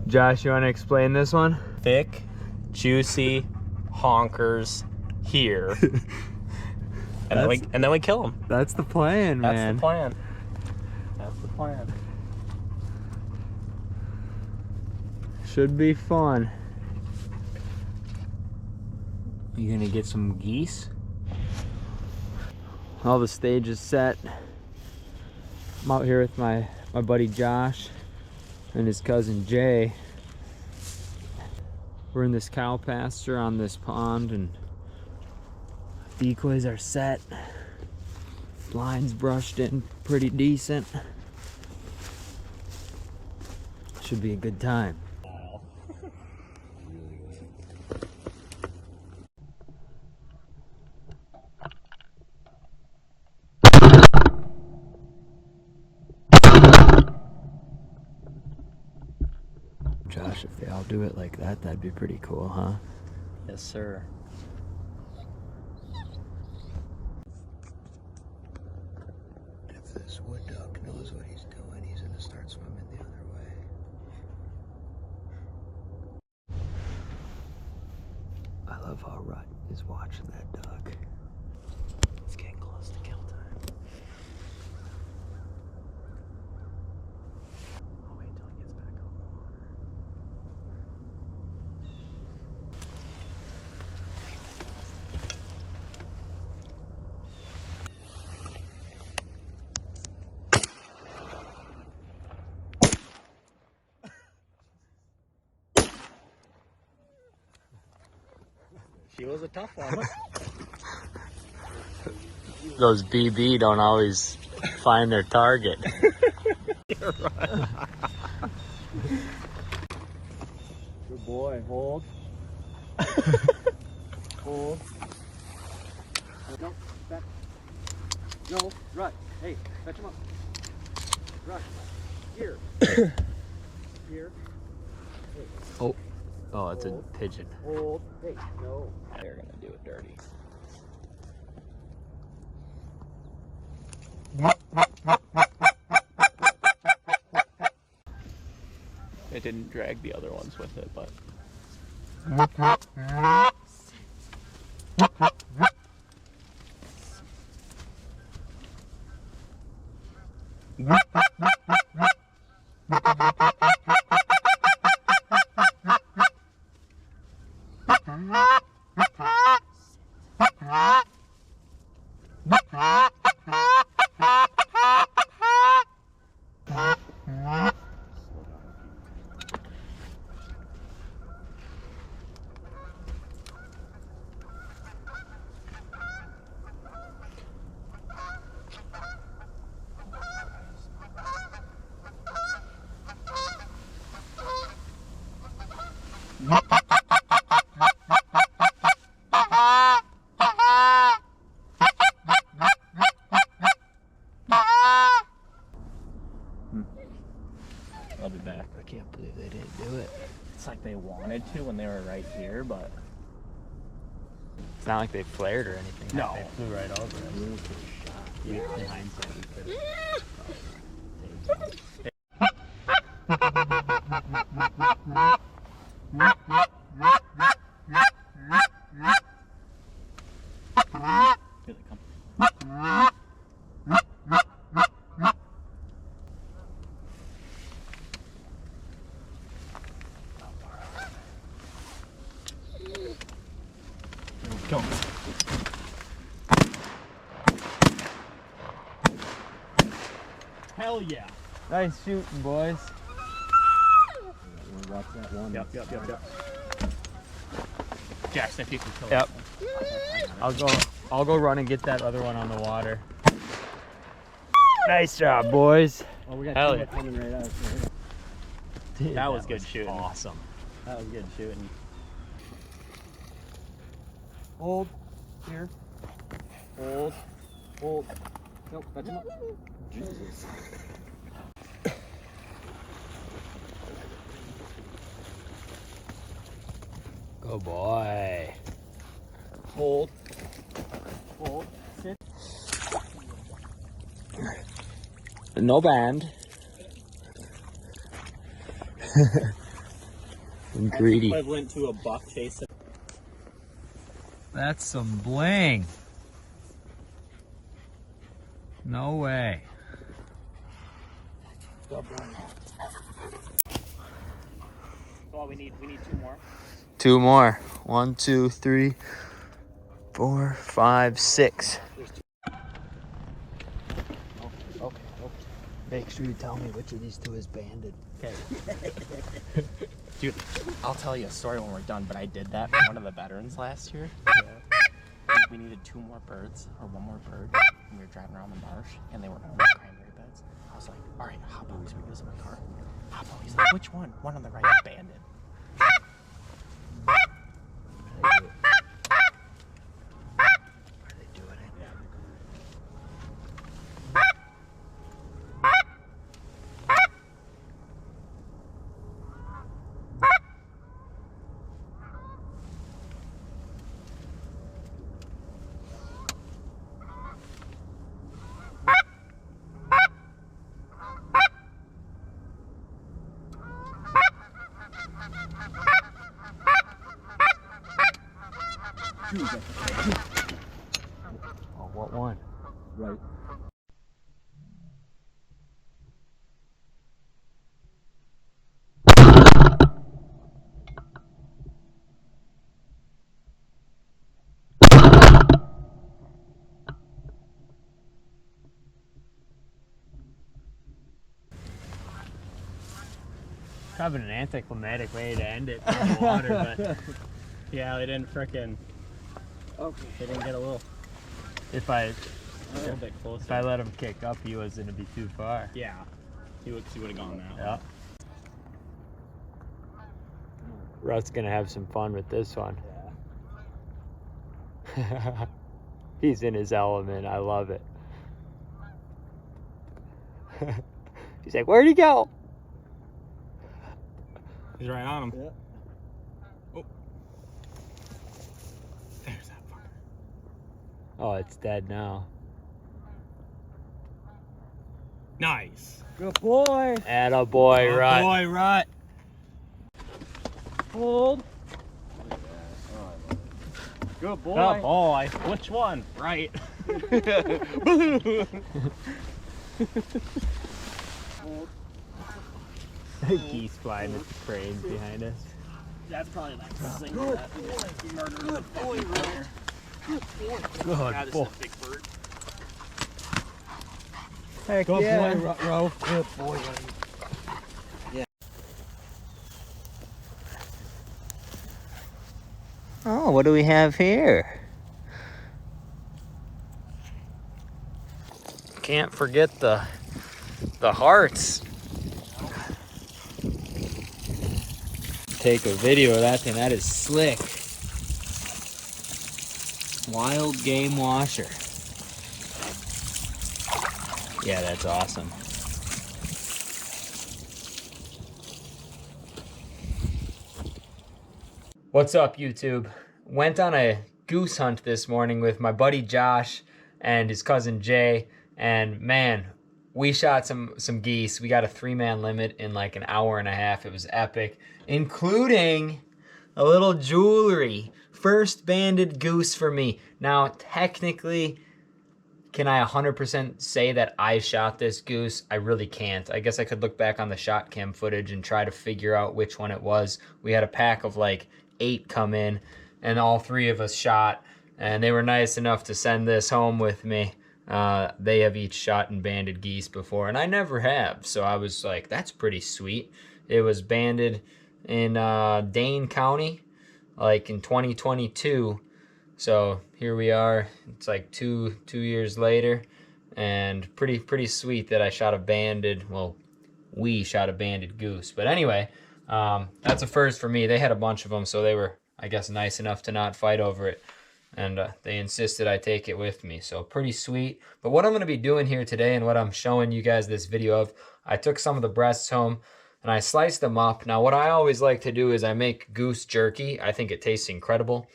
Josh, you want to explain this one? Thick, juicy, honkers here. and then we kill them. That's the plan, man. That's the plan. That's the plan. Should be fun. You gonna get some geese? All the stage is set. I'm out here with my buddy Josh and his cousin Jay. We're in this cow pasture on this pond and decoys are set. Lines brushed in pretty decent. Should be a good time. Josh, if they all do it like that, that'd be pretty cool, huh? Yes, sir. If this wood duck knows what he's doing, he's gonna start swimming the other way. I love how Rut is watching that duck. It's getting close to kill time. I'll wait until he gets back out in the water. She was a tough one. Those BB don't always find their target. You're right. Good boy, hold. Hold. No, back. No, Rut. Hey, fetch him up. Rut. Here. Here. Hey. Oh. Oh, it's a pigeon. Hold. Hey, no. They're gonna do it dirty. It didn't drag the other ones with it, but I'll be back. I can't believe they didn't do it. It's like they wanted to when they were right here, but It's not like they flared or anything. no. They flew right over it. Yeah, in hindsight, we could have. Here they come. Go. Hell yeah. Nice shooting, boys. Watch that one. Yep. Jackson, if you can kill Yep. it. I'll go run and get that other one on the water. Nice job, boys. Oh, we got Hell two yeah. coming right out. Dude, That was good shooting. Awesome. That was good shooting. Hold. Here. Hold. Hold. Nope, fetch him up. Jesus. Good boy. Hold. Hold. Sit. No band. and greedy. Equivalent to a buck chasing. That's some bling. No way. Oh, we need 2 more. 2 more. 1, 2, 3, 4, 5, 6. Okay. Make sure you tell me which of these 2 is banded. Okay. Dude, I'll tell you a story when we're done, but I did that for one of the veterans last year. Yeah. We needed 2 more birds, or 1 more bird, and we were driving around the marsh, and they were on cranberry beds. I was like, all right, hop on, we goes in my car. Hop on, he's like, which one? One on the right is banded. Are they doing it? Yeah. Oh, what one? Right. Probably an anticlimactic way to end it in the water, but Yeah, they didn't frickin'. okay. They didn't get a little If bit closer. I let him kick up, he wasn't gonna be too far. Yeah. He would have gone that way. Yeah. Russ gonna have some fun with this one. Yeah. He's in his element. I love it. He's like, where'd he go? He's right on him. Yeah. Oh. There's that fucker. Oh, it's dead now. Nice. Good boy. Atta boy, Rut. Boy, Rut. Hold. Good boy. Good boy. Which one? Right. Geese flying with the cranes behind us. That's probably like single that murdered the fucking runner. Good boy. Big bird. Heck Good yeah. boy, Ro. Good boy. Oh, what do we have here? Can't forget the hearts. Take a video of that thing. That is slick. Wild game washer. Yeah, that's awesome. What's up, YouTube? Went on a goose hunt this morning with my buddy Josh and his cousin Jay, and man, we shot some geese. We got a 3-man limit in like an hour and a half. It was epic, including a little jewelry. First banded goose for me. Now, technically, can I 100% say that I shot this goose? I really can't. I guess I could look back on the shot cam footage and try to figure out which one it was. We had a pack of like 8 come in, and all 3 of us shot, and they were nice enough to send this home with me. They have each shot and banded geese before, and I never have, so I was like, that's pretty sweet. It was banded in Dane County, like in 2022. So here we are. It's like two years later, and pretty sweet that I shot a banded. Well, we shot a banded goose. But anyway, that's a first for me. They had a bunch of them, so they were, I guess, nice enough to not fight over it, and they insisted I take it with me. So pretty sweet. But what I'm going to be doing here today, and what I'm showing you guys this video of, I took some of the breasts home and I sliced them up. Now, what I always like to do is I make goose jerky. I think it tastes incredible.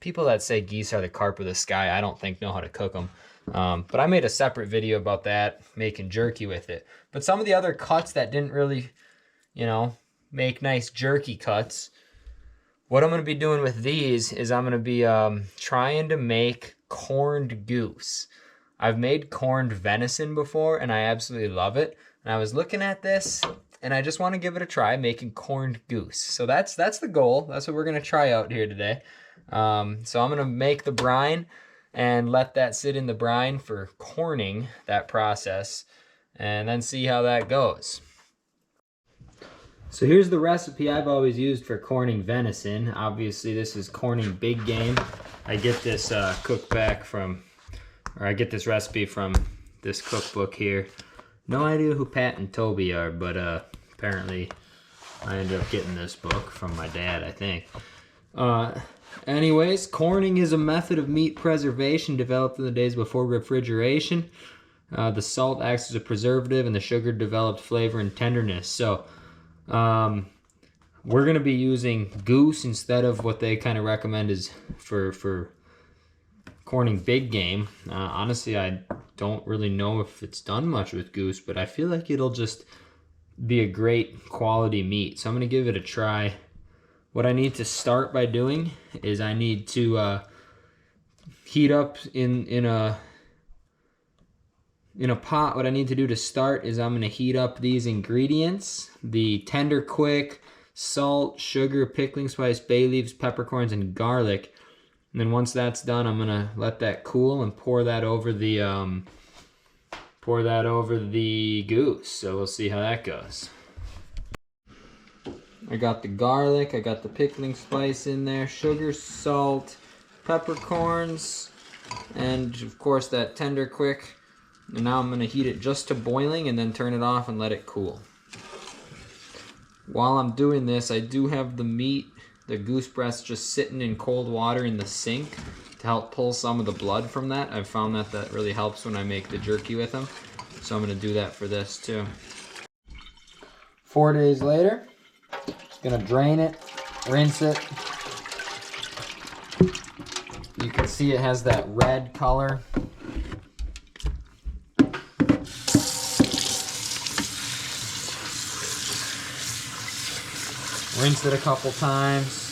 People that say geese are the carp of the sky, I don't think know how to cook them. But I made a separate video about that, making jerky with it. But some of the other cuts that didn't really, you know, make nice jerky cuts. What I'm going to be doing with these is I'm going to be trying to make corned goose. I've made corned venison before, and I absolutely love it. And I was looking at this, and I just want to give it a try, making corned goose. So that's the goal. That's what we're going to try out here today. So I'm going to make the brine and let that sit in the brine for corning, that process, and then see how that goes. So here's the recipe I've always used for corning venison. Obviously this is corning big game. I get this I get this recipe from this cookbook here. No idea who Pat and Toby are, but apparently I ended up getting this book from my dad, I think. Anyways, corning is a method of meat preservation developed in the days before refrigeration. The salt acts as a preservative and the sugar developed flavor and tenderness. So we're going to be using goose instead of what they kind of recommend is for corning big game. Honestly, I don't really know if it's done much with goose, but I feel like it'll just be a great quality meat. So I'm going to give it a try. What I need to start by doing is I need to heat up in a pot. What I need to do to start is I'm going to heat up these ingredients: the tender quick, salt, sugar, pickling spice, bay leaves, peppercorns, and garlic. And then once that's done, I'm going to let that cool and pour that over the goose. So we'll see how that goes. I got the garlic, I got the pickling spice in there, sugar, salt, peppercorns, and of course that tender quick. And now I'm going to heat it just to boiling and then turn it off and let it cool. While I'm doing this, I do have the meat, the goose breast, just sitting in cold water in the sink to help pull some of the blood from that. I've found that really helps when I make the jerky with them. So I'm going to do that for this too. 4 days later, just going to drain it, rinse it. You can see it has that red color. Rinse it a couple times.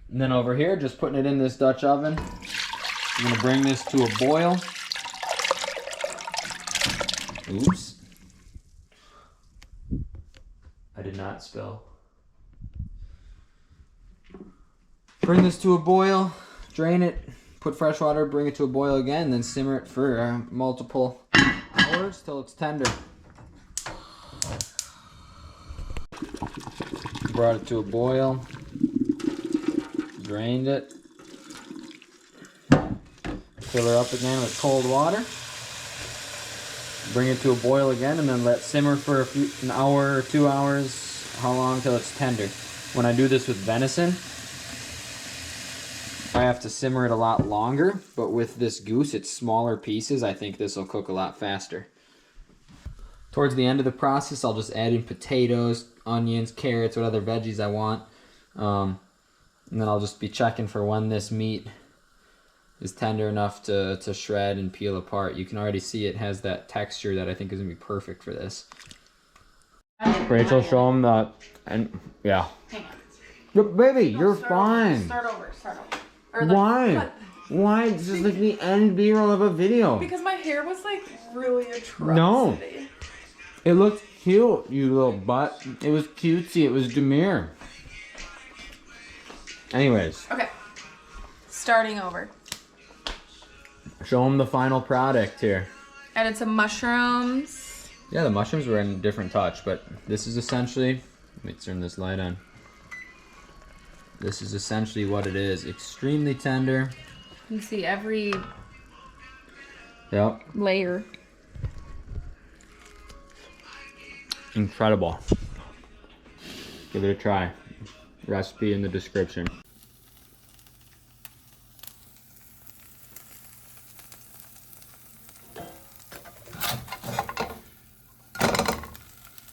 And then over here, just putting it in this Dutch oven. I'm gonna bring this to a boil. Oops. I did not spill. Bring this to a boil, drain it, put fresh water, bring it to a boil again, then simmer it for multiple hours till it's tender. Brought it to a boil, drained it, fill her up again with cold water, bring it to a boil again, and then let simmer for an hour or 2 hours, how long till it's tender. When I do this with venison, I have to simmer it a lot longer, but with this goose, it's smaller pieces. I think this will cook a lot faster. Towards the end of the process, I'll just add in potatoes, onions, carrots, what other veggies I want. And then I'll just be checking for when this meat is tender enough to shred and peel apart. You can already see it has that texture that I think is going to be perfect for this. Rachel, show them the... and yeah. Hang on. Look, baby, No, you're start fine. Over, start over. Or like, Why? cut. Why? This is like the end B-roll of a video. Because my hair was like really atrocious. No. It looked cute, you little butt. It was cutesy. It was demure. Anyways. Okay. Starting over. Show them the final product here. Added some mushrooms. Yeah, the mushrooms were in a different touch, but this is essentially... Let me turn this light on. This is essentially what it is. Extremely tender. You can see every Yep. layer. Incredible. Give it a try. Recipe in the description.